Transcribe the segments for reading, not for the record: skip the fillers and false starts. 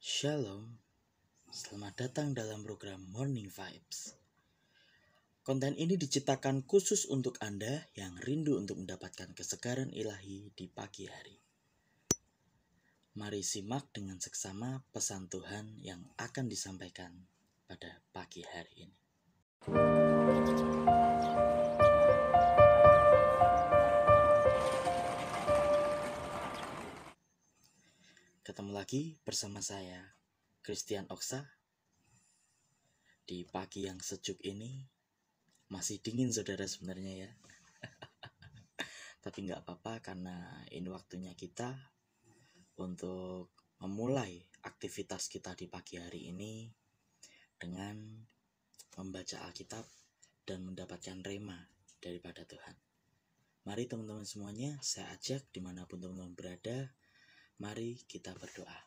Shalom, selamat datang dalam program Morning Vibes. Konten ini diciptakan khusus untuk Anda yang rindu untuk mendapatkan kesegaran ilahi di pagi hari. Mari simak dengan seksama pesan Tuhan yang akan disampaikan pada pagi hari ini. Ketemu lagi bersama saya, Christian Oksa. Di pagi yang sejuk ini, masih dingin saudara sebenarnya ya. Tapi nggak apa-apa karena ini waktunya kita untuk memulai aktivitas kita di pagi hari ini dengan membaca Alkitab dan mendapatkan rema daripada Tuhan. Mari teman-teman semuanya, saya ajak dimanapun teman-teman berada, mari kita berdoa.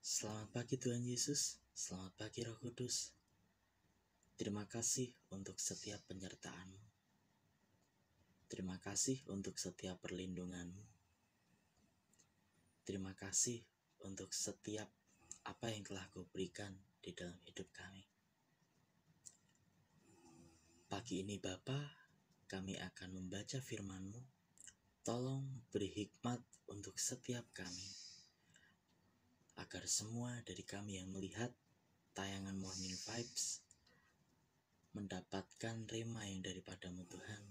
Selamat pagi Tuhan Yesus, selamat pagi Roh Kudus. Terima kasih untuk setiap penyertaan-Mu. Terima kasih untuk setiap perlindungan-Mu. Terima kasih untuk setiap apa yang telah Kau berikan di dalam hidup kami. Pagi ini Bapa, kami akan membaca firman-Mu. Tolong beri hikmat untuk setiap kami, agar semua dari kami yang melihat tayangan Morning Vibes mendapatkan rema yang daripada-Mu Tuhan,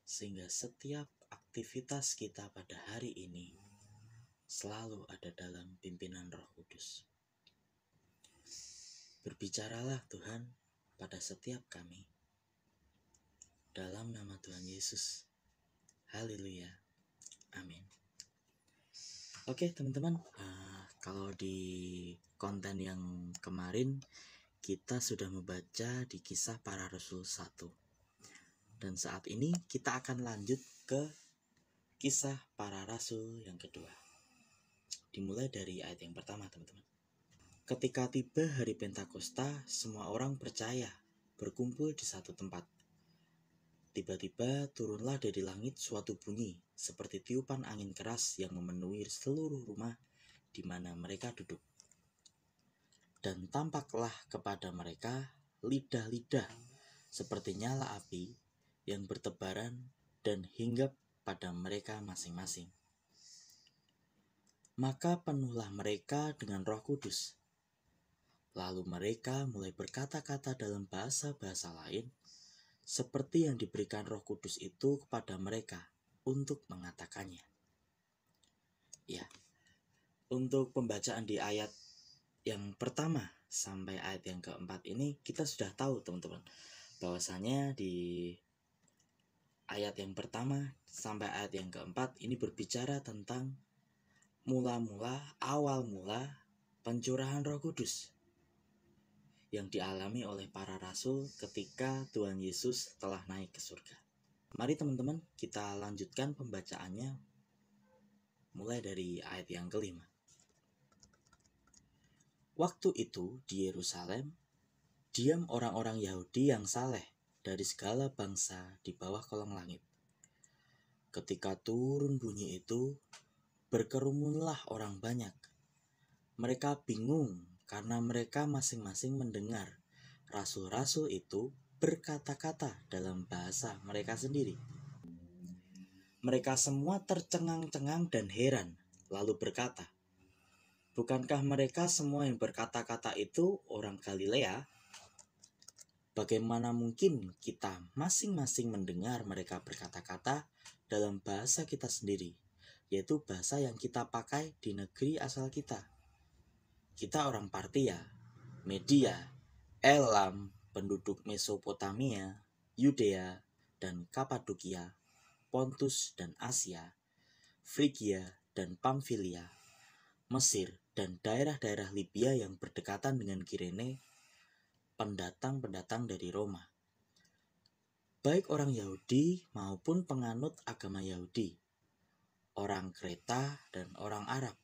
sehingga setiap aktivitas kita pada hari ini selalu ada dalam pimpinan Roh Kudus. Berbicaralah Tuhan pada setiap kami. Dalam nama Tuhan Yesus. Haleluya. Amin. Oke teman-teman, kalau di konten yang kemarin kita sudah membaca di Kisah Para Rasul 1. Dan saat ini kita akan lanjut ke Kisah Para Rasul yang kedua. Dimulai dari ayat yang pertama teman-teman. Ketika tiba hari Pentakosta, semua orang percaya berkumpul di satu tempat. Tiba-tiba turunlah dari langit suatu bunyi seperti tiupan angin keras yang memenuhi seluruh rumah di mana mereka duduk. Dan tampaklah kepada mereka lidah-lidah seperti nyala api yang bertebaran dan hinggap pada mereka masing-masing. Maka penuhlah mereka dengan Roh Kudus. Lalu mereka mulai berkata-kata dalam bahasa-bahasa lain, seperti yang diberikan Roh Kudus itu kepada mereka untuk mengatakannya. Ya, untuk pembacaan di ayat yang pertama sampai ayat yang keempat ini kita sudah tahu teman-teman, bahwasanya di ayat yang pertama sampai ayat yang keempat ini berbicara tentang awal mula pencurahan Roh Kudus yang dialami oleh para rasul ketika Tuhan Yesus telah naik ke surga. Mari teman-teman kita lanjutkan pembacaannya mulai dari ayat yang kelima. Waktu itu di Yerusalem diam orang-orang Yahudi yang saleh dari segala bangsa di bawah kolong langit. Ketika turun bunyi itu, berkerumunlah orang banyak. Mereka bingung karena mereka masing-masing mendengar rasul-rasul itu berkata-kata dalam bahasa mereka sendiri. Mereka semua tercengang-cengang dan heran, lalu berkata, "Bukankah mereka semua yang berkata-kata itu orang Galilea? Bagaimana mungkin kita masing-masing mendengar mereka berkata-kata dalam bahasa kita sendiri, yaitu bahasa yang kita pakai di negeri asal kita? Kita orang Partia, Media, Elam, penduduk Mesopotamia, Yudea, dan Kapadokia, Pontus dan Asia, Frigia dan Pamfilia, Mesir, dan daerah-daerah Libya yang berdekatan dengan Kirene, pendatang-pendatang dari Roma, baik orang Yahudi maupun penganut agama Yahudi, orang Kreta dan orang Arab.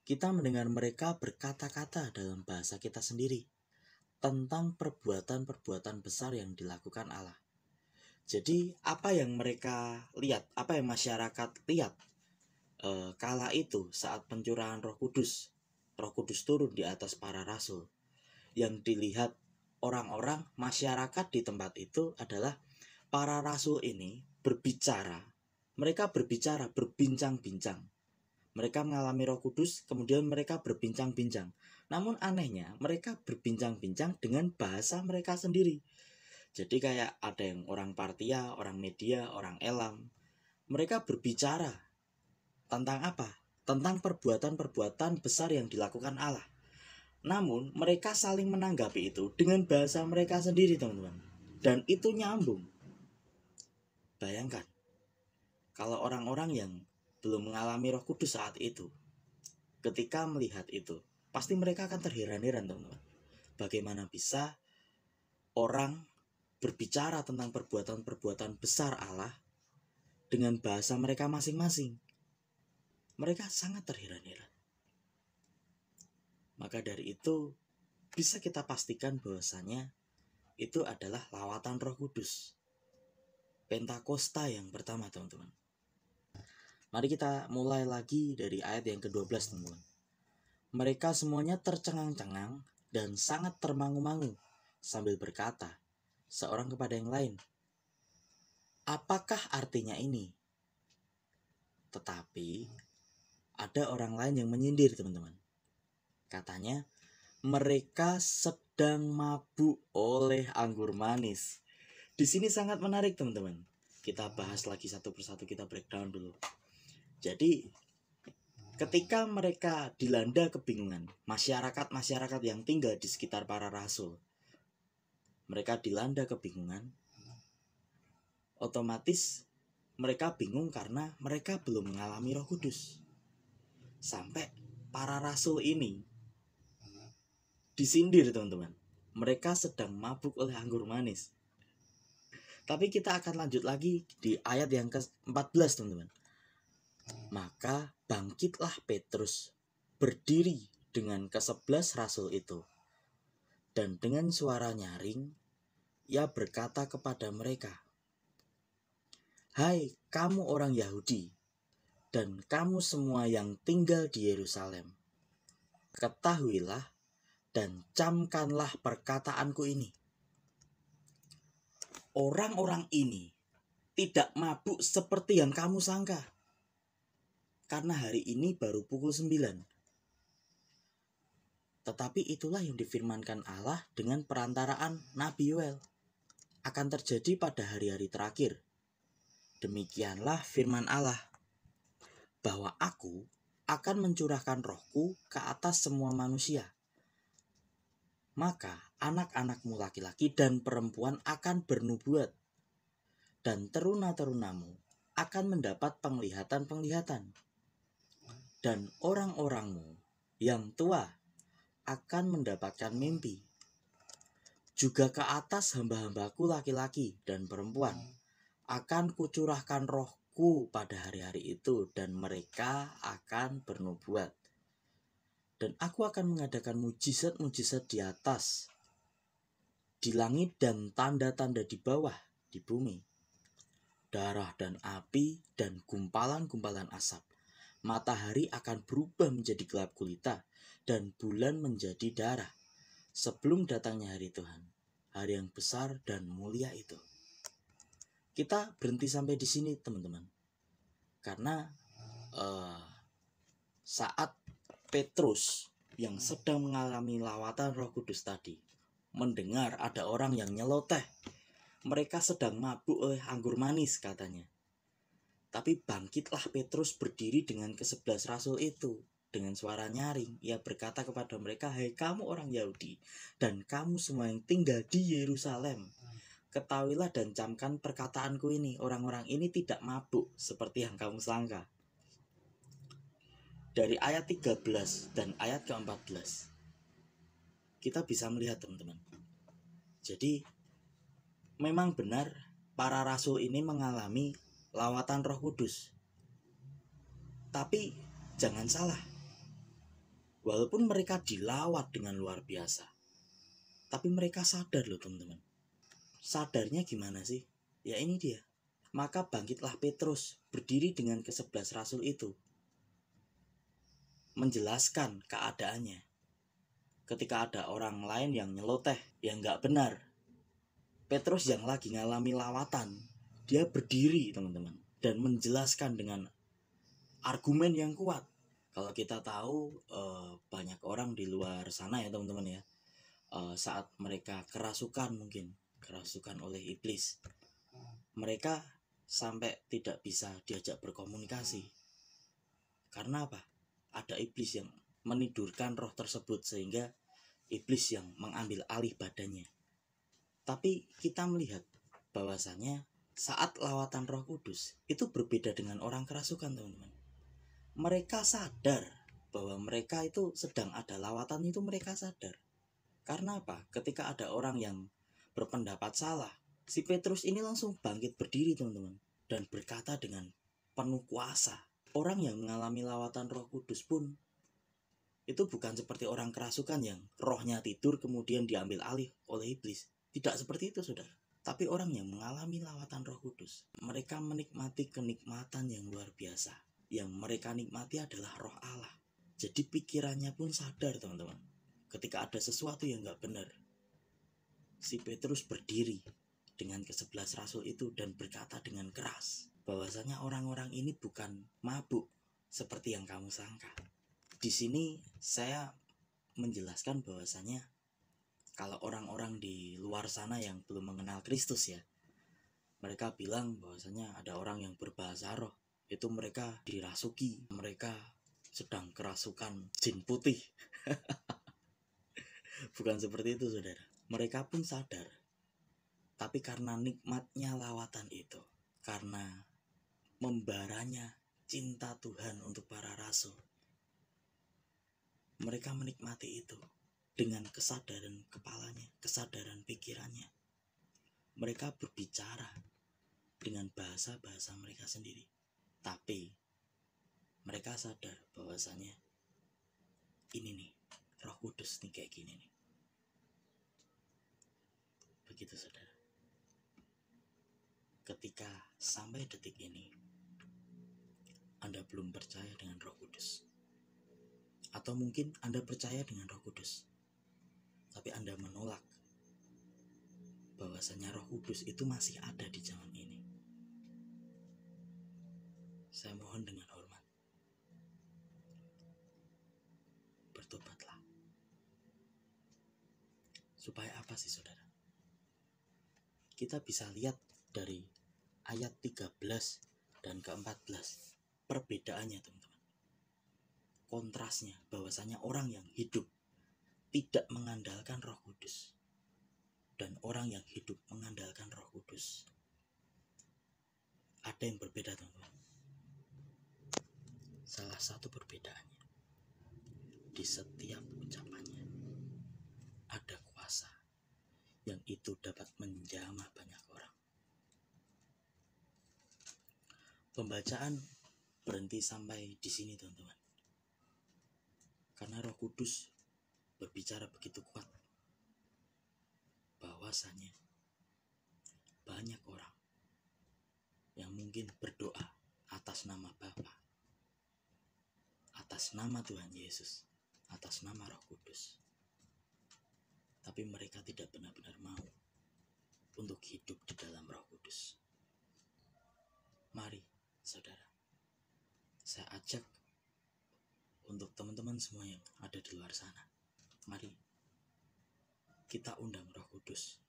Kita mendengar mereka berkata-kata dalam bahasa kita sendiri tentang perbuatan-perbuatan besar yang dilakukan Allah." Jadi apa yang mereka lihat, apa yang masyarakat lihat kala itu saat pencurahan Roh Kudus Roh Kudus turun di atas para rasul. Yang dilihat orang-orang masyarakat di tempat itu adalah para rasul ini berbicara. Mereka berbicara, berbincang-bincang. Mereka mengalami Roh Kudus, kemudian mereka berbincang-bincang. Namun anehnya, mereka berbincang-bincang dengan bahasa mereka sendiri. Jadi kayak ada yang orang Partia, orang Media, orang Elam. Mereka berbicara tentang apa? Tentang perbuatan-perbuatan besar yang dilakukan Allah. Namun mereka saling menanggapi itu dengan bahasa mereka sendiri, teman-teman. Dan itu nyambung. Bayangkan, kalau orang-orang yang belum mengalami Roh Kudus saat itu, ketika melihat itu, pasti mereka akan terheran-heran, teman-teman. Bagaimana bisa orang berbicara tentang perbuatan-perbuatan besar Allah dengan bahasa mereka masing-masing? Mereka sangat terheran-heran. Maka dari itu, bisa kita pastikan bahwasanya itu adalah lawatan Roh Kudus. Pentakosta yang pertama, teman-teman. Mari kita mulai lagi dari ayat yang ke-12, teman-teman. Mereka semuanya tercengang-cengang dan sangat termangu-mangu sambil berkata, seorang kepada yang lain, apakah artinya ini? Tetapi ada orang lain yang menyindir, teman-teman. Katanya, mereka sedang mabuk oleh anggur manis. Di sini sangat menarik, teman-teman. Kita bahas lagi satu persatu, kita breakdown dulu. Jadi, ketika mereka dilanda kebingungan, masyarakat yang tinggal di sekitar para rasul, mereka dilanda kebingungan, otomatis mereka bingung karena mereka belum mengalami Roh Kudus. Sampai para rasul ini disindir, teman-teman. Mereka sedang mabuk oleh anggur manis. Tapi kita akan lanjut lagi di ayat yang ke-14, teman-teman. Maka bangkitlah Petrus, berdiri dengan ke-11 rasul itu. Dan dengan suara nyaring, ia berkata kepada mereka, hai kamu orang Yahudi, dan kamu semua yang tinggal di Yerusalem, ketahuilah dan camkanlah perkataanku ini. Orang-orang ini tidak mabuk seperti yang kamu sangka. Karena hari ini baru pukul 9. Tetapi itulah yang difirmankan Allah dengan perantaraan Nabi Yoel. Akan terjadi pada hari-hari terakhir. Demikianlah firman Allah, bahwa aku akan mencurahkan rohku ke atas semua manusia. Maka anak-anakmu laki-laki dan perempuan akan bernubuat, dan teruna-terunamu akan mendapat penglihatan-penglihatan, dan orang-orangmu yang tua akan mendapatkan mimpi. Juga ke atas hamba-hambaku laki-laki dan perempuan akan kucurahkan rohku pada hari-hari itu, dan mereka akan bernubuat. Dan aku akan mengadakan mujizat-mujizat di atas, di langit, dan tanda-tanda di bawah, di bumi. Darah dan api dan gumpalan-gumpalan asap. Matahari akan berubah menjadi gelap gulita, dan bulan menjadi darah, sebelum datangnya hari Tuhan, hari yang besar dan mulia itu. Kita berhenti sampai di sini, teman-teman. Karena saat Petrus yang sedang mengalami lawatan Roh Kudus tadi mendengar ada orang yang nyeloteh, mereka sedang mabuk oleh anggur manis, katanya. Tapi bangkitlah Petrus berdiri dengan ke-11 rasul itu. Dengan suara nyaring, ia berkata kepada mereka, hai kamu orang Yahudi, dan kamu semua yang tinggal di Yerusalem, ketahuilah dan camkan perkataanku ini. Orang-orang ini tidak mabuk seperti yang kamu sangka. Dari ayat 13 dan ayat ke-14 kita bisa melihat, teman-teman. Jadi memang benar para rasul ini mengalami lawatan Roh Kudus. Tapi jangan salah, walaupun mereka dilawat dengan luar biasa, tapi mereka sadar loh, teman-teman. Sadarnya gimana sih? Ya ini dia. Maka bangkitlah Petrus berdiri dengan ke-11 rasul itu. menjelaskan keadaannya. Ketika ada orang lain yang nyeloteh, yang nggak benar, Petrus yang lagi ngalami lawatan, dia berdiri teman-teman, dan menjelaskan dengan argumen yang kuat. Kalau kita tahu banyak orang di luar sana ya teman-teman ya, saat mereka kerasukan oleh iblis, mereka sampai tidak bisa diajak berkomunikasi. Karena apa? Ada iblis yang menidurkan roh tersebut sehingga iblis yang mengambil alih badannya. Tapi kita melihat bahwasanya saat lawatan Roh Kudus itu berbeda dengan orang kerasukan teman-teman. Mereka sadar bahwa mereka itu sedang ada lawatan, itu mereka sadar. Karena apa? Ketika ada orang yang berpendapat salah, si Petrus ini langsung bangkit berdiri teman-teman, dan berkata dengan penuh kuasa. Orang yang mengalami lawatan Roh Kudus pun itu bukan seperti orang kerasukan yang rohnya tidur kemudian diambil alih oleh iblis. Tidak seperti itu saudara. Tapi orang yang mengalami lawatan Roh Kudus, mereka menikmati kenikmatan yang luar biasa. Yang mereka nikmati adalah roh Allah. Jadi pikirannya pun sadar teman-teman. Ketika ada sesuatu yang gak benar, si Petrus berdiri dengan ke-11 rasul itu dan berkata dengan keras bahwasanya orang-orang ini bukan mabuk seperti yang kamu sangka. Di sini saya menjelaskan bahwasanya kalau orang-orang di luar sana yang belum mengenal Kristus ya, mereka bilang bahwasanya ada orang yang berbahasa roh, itu mereka dirasuki, mereka sedang kerasukan jin putih. Bukan seperti itu saudara. Mereka pun sadar. Tapi karena nikmatnya lawatan itu, karena membaranya cinta Tuhan untuk para rasul, mereka menikmati itu dengan kesadaran kepalanya, kesadaran pikirannya. Mereka berbicara dengan bahasa-bahasa mereka sendiri. Tapi mereka sadar bahwasanya ini nih, Roh Kudus nih kayak gini nih. Begitu saudara. Ketika sampai detik ini Anda belum percaya dengan Roh Kudus, atau mungkin Anda percaya dengan Roh Kudus, tapi Anda menolak bahwasanya Roh Kudus itu masih ada di zaman ini, saya mohon dengan hormat, bertobatlah. Supaya apa sih saudara? Kita bisa lihat dari ayat 13 dan ke-14 perbedaannya teman-teman. Kontrasnya bahwasanya orang yang hidup tidak mengandalkan Roh Kudus dan orang yang hidup mengandalkan Roh Kudus, ada yang berbeda teman-teman. Salah satu perbedaannya, di setiap ucapannya ada kuasa yang itu dapat menjamah banyak orang. Pembacaan berhenti sampai di sini teman-teman, karena Roh Kudus berbicara begitu kuat bahwasanya banyak orang yang mungkin berdoa atas nama Bapa, atas nama Tuhan Yesus, atas nama Roh Kudus, tapi mereka tidak benar-benar mau untuk hidup di dalam Roh Kudus. Mari saudara, saya ajak untuk teman-teman semua yang ada di luar sana, mari kita undang Roh Kudus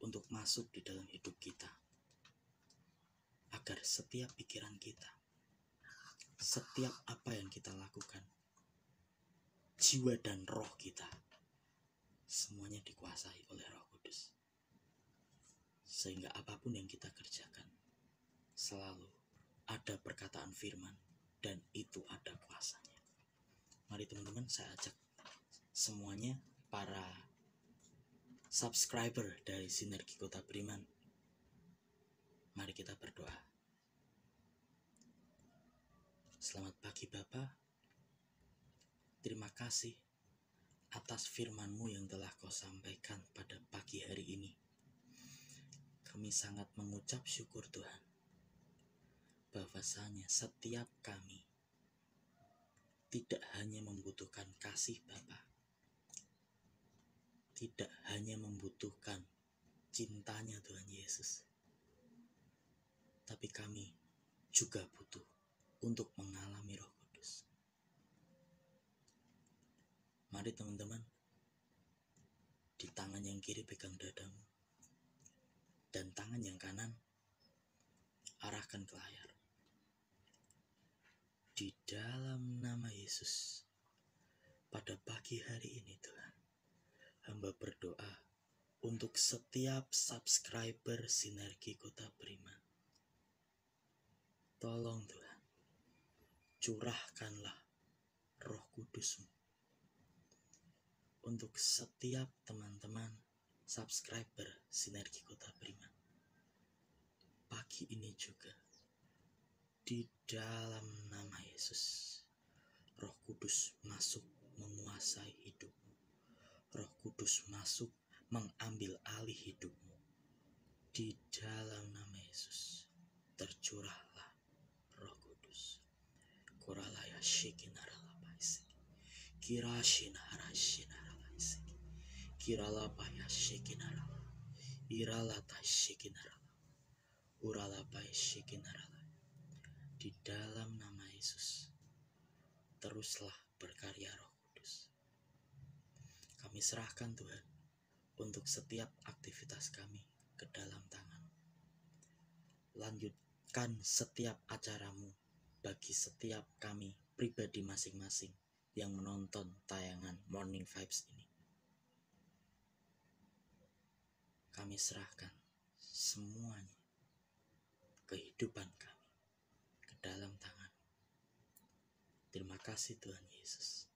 untuk masuk di dalam hidup kita, agar setiap pikiran kita, setiap apa yang kita lakukan, jiwa dan roh kita, semuanya dikuasai oleh Roh Kudus. Sehingga apapun yang kita kerjakan, selalu ada perkataan firman dan itu ada kuasanya. Mari teman-teman, saya ajak semuanya, para subscriber dari Sinergi Kota Beriman, mari kita berdoa. Selamat pagi Bapa, terima kasih atas firman-Mu yang telah Kau sampaikan pada pagi hari ini. Kami sangat mengucap syukur Tuhan, bahwasanya setiap kami tidak hanya membutuhkan kasih Bapa, tidak hanya membutuhkan cintanya Tuhan Yesus, tapi kami juga butuh untuk mengalami Roh Kudus. Mari teman-teman, di tangan yang kiri pegang dadamu, dan tangan yang kanan arahkan ke layar. Di dalam nama Yesus, pada pagi hari ini Tuhan, hamba berdoa untuk setiap subscriber Sinergi Kota Beriman. Tolong Tuhan, curahkanlah Roh Kudus-Mu untuk setiap teman-teman subscriber Sinergi Kota Beriman. Pagi ini juga, di dalam nama Yesus, Roh Kudus masuk menguasai hidupmu. Roh Kudus masuk mengambil alih hidupmu. Di dalam nama Yesus, tercurahlah Roh Kudus. Koralaya shikinaralapaisik. Kirashinarashinaralaisik. Kiralapaya shikinarala. Iralata shikinarala. Uralapaya shikinarala. Di dalam nama Yesus, teruslah berkarya Roh Kudus. Kami serahkan Tuhan untuk setiap aktivitas kami ke dalam tangan. Lanjutkan setiap acaramu bagi setiap kami pribadi masing-masing yang menonton tayangan Morning Vibes ini. Kami serahkan semuanya, kehidupan kami, ke dalam tangan. Terima kasih Tuhan Yesus.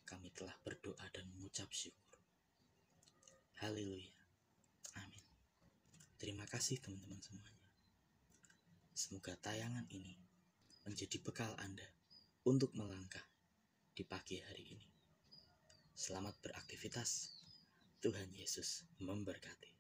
Kami telah berdoa dan mengucap syukur. Haleluya. Amin. Terima kasih teman-teman semuanya. Semoga tayangan ini menjadi bekal Anda untuk melangkah di pagi hari ini. Selamat beraktivitas. Tuhan Yesus memberkati.